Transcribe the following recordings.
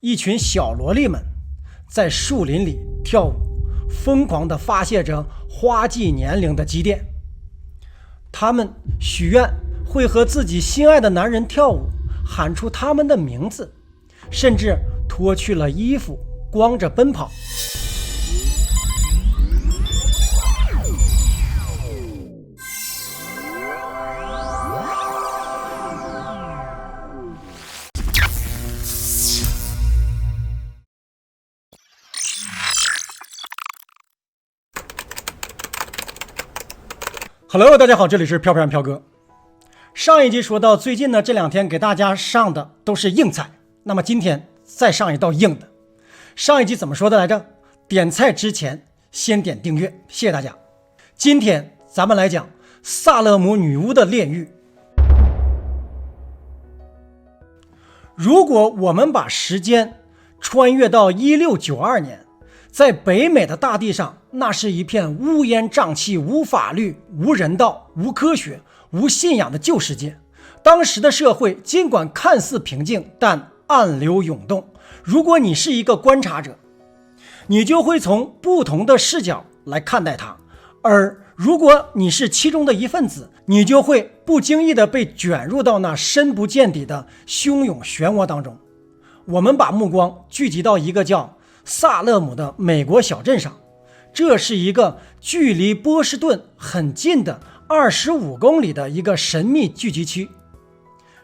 一群小萝莉们在树林里跳舞，疯狂地发泄着花季年龄的积淀。她们许愿会和自己心爱的男人跳舞，喊出他们的名字，甚至脱去了衣服，光着奔跑。Hello， 大家好，这里是飘飘然飘哥。上一集说到，最近呢这两天给大家上的都是硬菜，那么今天再上一道硬的。上一集怎么说的来着？点菜之前先点订阅，谢谢大家。今天咱们来讲萨勒姆女巫的炼狱。如果我们把时间穿越到1692年，在北美的大地上，那是一片乌烟瘴气、无法律、无人道、无科学、无信仰的旧世界。当时的社会尽管看似平静，但暗流涌动。如果你是一个观察者，你就会从不同的视角来看待它；而如果你是其中的一份子，你就会不经意地被卷入到那深不见底的汹涌漩涡当中。我们把目光聚集到一个叫萨勒姆的美国小镇上，这是一个距离波士顿很近的25公里的一个神秘聚集区。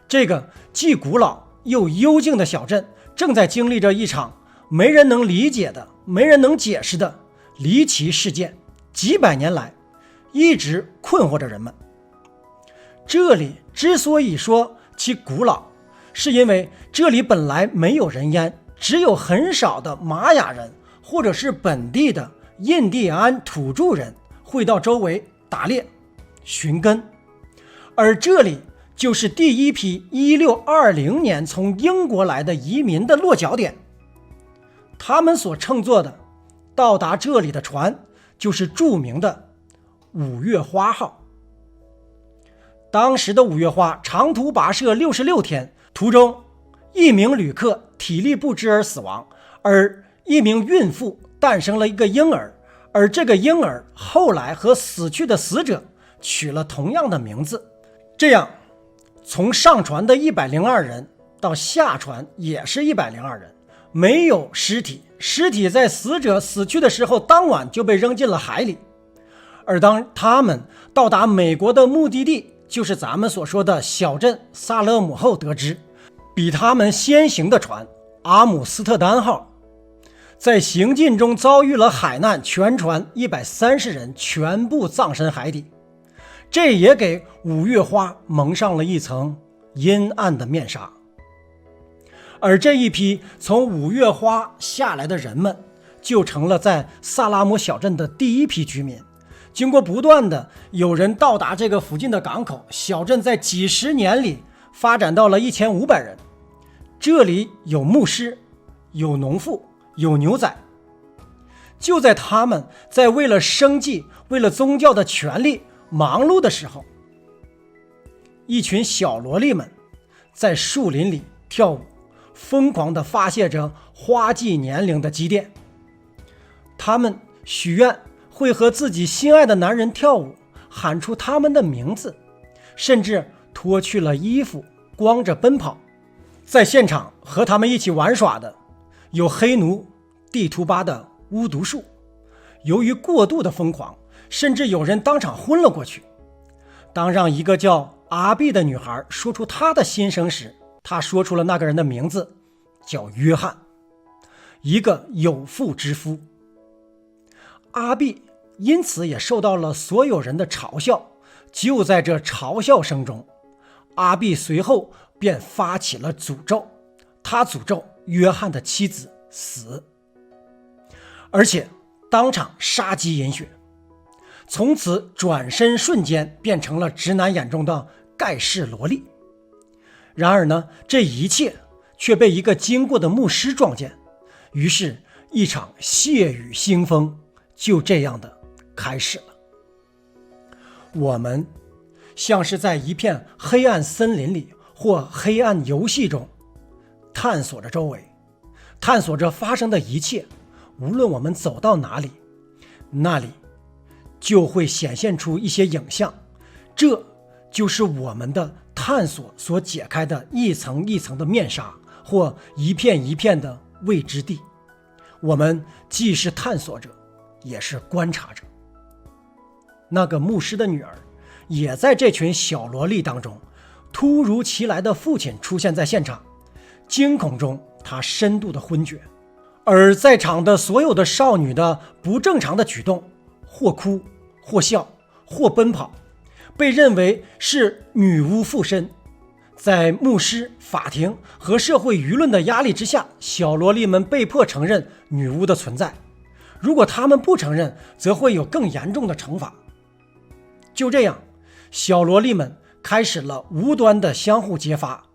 这个既古老又幽静的小镇正在经历着一场没人能理解的、没人能解释的离奇事件，几百年来一直困惑着人们。这里之所以说其古老，是因为这里本来没有人烟，只有很少的玛雅人或者是本地的印第安土著人会到周围打猎寻根，而这里就是第一批1620年从英国来的移民的落脚点。他们所乘坐的到达这里的船就是著名的五月花号。当时的五月花长途跋涉66天，途中一名旅客体力不支而死亡，而一名孕妇诞生了一个婴儿，而这个婴儿后来和死去的死者取了同样的名字。这样从上船的102人到下船也是102人，没有尸体，尸体在死者死去的时候当晚就被扔进了海里。而当他们到达美国的目的地，就是咱们所说的小镇萨勒姆后，得知比他们先行的船阿姆斯特丹号在行进中遭遇了海难，全船130人全部葬身海底。这也给五月花蒙上了一层阴暗的面纱。而这一批从五月花下来的人们，就成了在萨拉姆小镇的第一批居民。经过不断的有人到达这个附近的港口，小镇在几十年里发展到了1500人。这里有牧师，有农妇，有牛仔。就在他们在为了生计、为了宗教的权利忙碌的时候，一群小萝莉们在树林里跳舞，疯狂地发泄着花季年龄的积淀。他们许愿会和自己心爱的男人跳舞，喊出他们的名字，甚至脱去了衣服，光着奔跑。在现场和他们一起玩耍的有黑奴地图巴的巫毒术，由于过度的疯狂，甚至有人当场昏了过去。当让一个叫阿碧的女孩说出她的心声时，她说出了那个人的名字，叫约翰，一个有妇之夫。阿碧因此也受到了所有人的嘲笑。就在这嘲笑声中，阿碧随后便发起了诅咒，他诅咒约翰的妻子死，而且当场杀鸡饮血，从此转身瞬间变成了直男眼中的盖世萝莉。然而呢，这一切却被一个经过的牧师撞见，于是一场血雨腥风就这样的开始了。我们像是在一片黑暗森林里或黑暗游戏中探索着周围，探索着发生的一切。无论我们走到哪里，那里就会显现出一些影像，这就是我们的探索所解开的一层一层的面纱，或一片一片的未知地。我们既是探索者，也是观察者。那个牧师的女儿也在这群小萝莉当中。突如其来的父亲出现在现场，惊恐中她深度的昏厥，而在场的所有的少女的不正常的举动，或哭或笑或奔跑，被认为是女巫附身。在牧师、法庭和社会舆论的压力之下，小萝莉们被迫承认女巫的存在。如果她们不承认，则会有更严重的惩罚。就这样，小萝莉们开始了无端的相互揭发，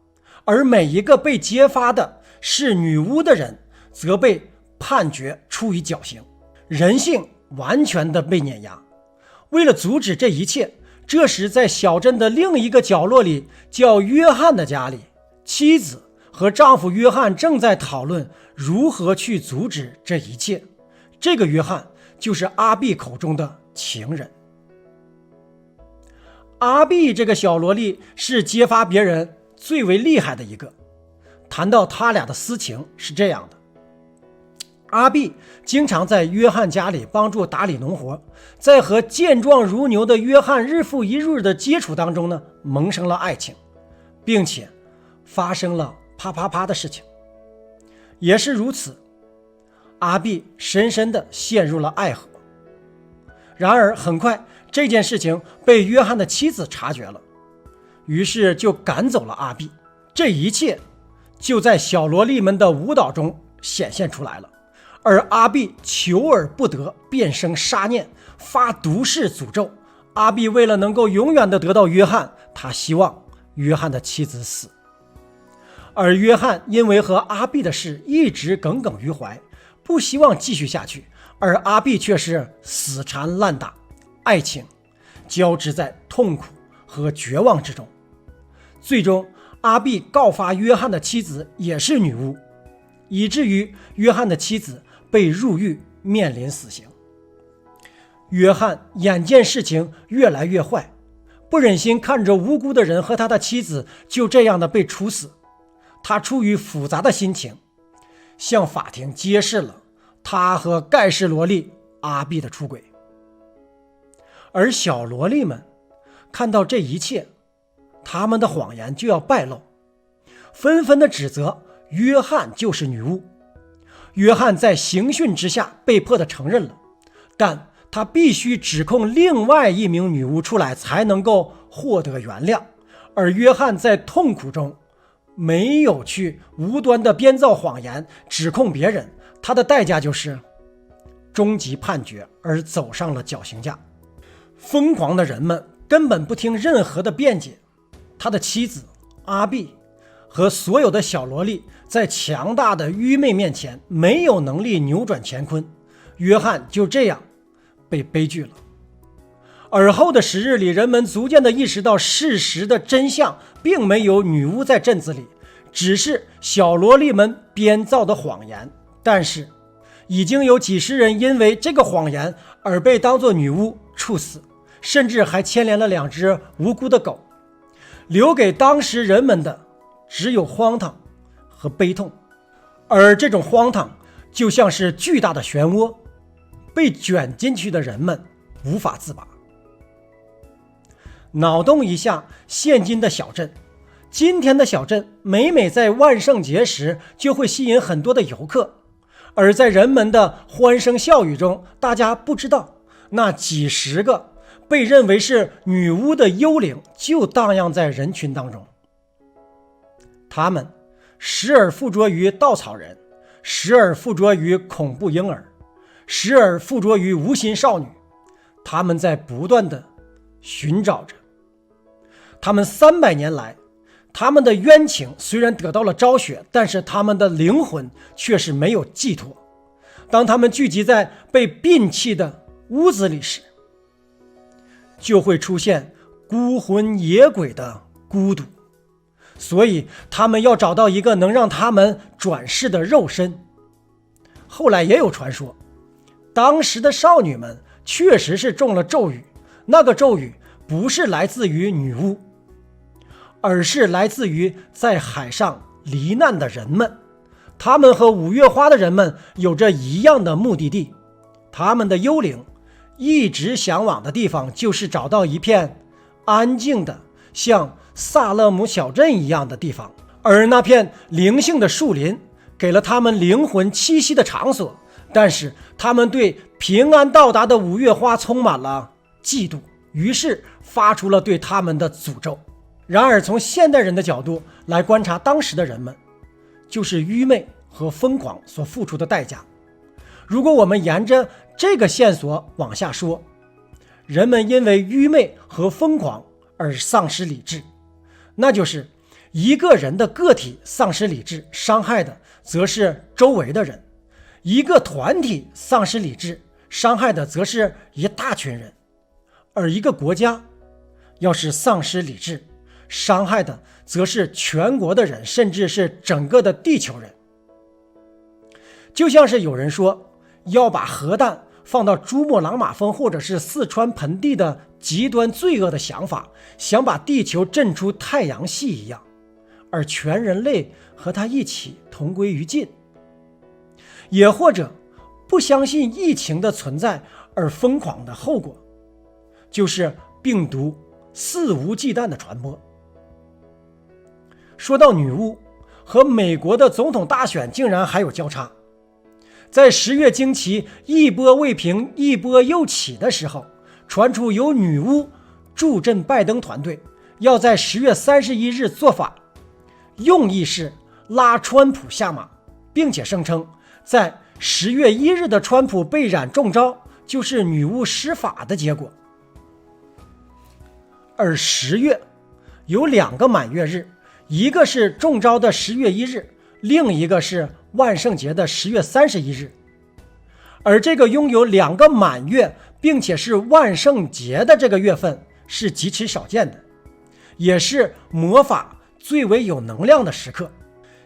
而每一个被揭发的是女巫的人，则被判决处以绞刑，人性完全的被碾压。为了阻止这一切，这时在小镇的另一个角落里，叫约翰的家里，妻子和丈夫约翰正在讨论如何去阻止这一切。这个约翰就是阿碧口中的情人。阿碧这个小萝莉是揭发别人最为厉害的一个。谈到他俩的私情是这样的，阿碧经常在约翰家里帮助打理农活，在和健壮如牛的约翰日复一日的接触当中呢，萌生了爱情，并且发生了啪啪啪的事情。也是如此，阿碧深深地陷入了爱河。然而很快这件事情被约翰的妻子察觉了，于是就赶走了阿碧。这一切就在小萝莉们的舞蹈中显现出来了。而阿碧求而不得，便生杀念，发毒誓诅咒。阿碧为了能够永远的得到约翰，他希望约翰的妻子死。而约翰因为和阿碧的事一直耿耿于怀，不希望继续下去，而阿碧却是死缠烂打，爱情交织在痛苦和绝望之中。最终阿碧告发约翰的妻子也是女巫，以至于约翰的妻子被入狱，面临死刑。约翰眼见事情越来越坏，不忍心看着无辜的人和他的妻子就这样的被处死，他出于复杂的心情，向法庭揭示了他和盖世萝莉阿碧的出轨。而小萝莉们看到这一切，他们的谎言就要败露，纷纷的指责约翰就是女巫。约翰在刑讯之下被迫的承认了，但他必须指控另外一名女巫出来才能够获得原谅。而约翰在痛苦中没有去无端的编造谎言指控别人，他的代价就是终极判决而走上了绞刑架。疯狂的人们根本不听任何的辩解，他的妻子阿碧和所有的小萝莉在强大的愚昧面前没有能力扭转乾坤，约翰就这样被悲剧了。而后的时日里，人们逐渐地意识到事实的真相，并没有女巫在镇子里，只是小萝莉们编造的谎言。但是已经有几十人因为这个谎言而被当作女巫处死，甚至还牵连了2只无辜的狗。留给当时人们的只有荒唐和悲痛，而这种荒唐就像是巨大的漩涡，被卷进去的人们无法自拔。脑洞一下现今的小镇，今天的小镇每每在万圣节时就会吸引很多的游客，而在人们的欢声笑语中，大家不知道那几十个被认为是女巫的幽灵就荡漾在人群当中。他们时而附着于稻草人，时而附着于恐怖婴儿，时而附着于无心少女。他们在不断的寻找着。他们300年来，他们的冤情虽然得到了昭雪，但是他们的灵魂却是没有寄托。当他们聚集在被摒弃的屋子里时，就会出现孤魂野鬼的孤独。所以他们要找到一个能让他们转世的肉身，后来也有传说，当时的少女们确实是中了咒语，那个咒语不是来自于女巫，而是来自于在海上罹难的人们。他们和五月花的人们有着一样的目的地，他们的幽灵一直向往的地方就是找到一片安静的像萨勒姆小镇一样的地方，而那片灵性的树林给了他们灵魂栖息的场所，但是他们对平安到达的五月花充满了嫉妒，于是发出了对他们的诅咒。然而从现代人的角度来观察当时的人们，就是愚昧和疯狂所付出的代价。如果我们沿着这个线索往下说，人们因为愚昧和疯狂而丧失理智，那就是一个人的个体丧失理智，伤害的则是周围的人；一个团体丧失理智，伤害的则是一大群人；而一个国家要是丧失理智，伤害的则是全国的人，甚至是整个的地球人。就像是有人说要把核弹放到珠穆朗玛峰或者是四川盆地的极端罪恶的想法，想把地球震出太阳系一样，而全人类和它一起同归于尽。也或者不相信疫情的存在而疯狂的后果，就是病毒肆无忌惮的传播。说到女巫，和美国的总统大选竟然还有交叉。在10月惊奇一波未平一波又起的时候，传出有女巫助阵拜登团队，要在10月31日做法，用意是拉川普下马，并且声称在10月1日的川普被染中招就是女巫施法的结果。而10月有2个满月日，一个是中招的10月1日，另一个是万圣节的10月31日。而这个拥有2个满月并且是万圣节的这个月份是极其少见的，也是魔法最为有能量的时刻。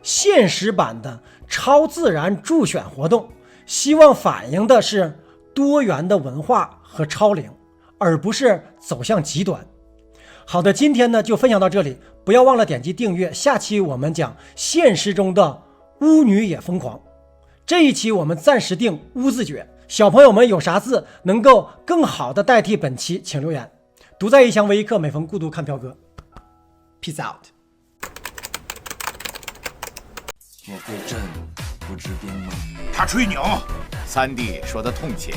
现实版的超自然助选活动希望反映的是多元的文化和超龄，而不是走向极端。好的，今天呢就分享到这里，不要忘了点击订阅，下期我们讲现实中的巫女也疯狂。这一期我们暂时定巫字诀，小朋友们有啥字能够更好的代替本期请留言。独在异乡为异客，每逢孤独看飘哥。 Peace out。 我会震，不知兵吗？他吹牛，三弟说的痛切。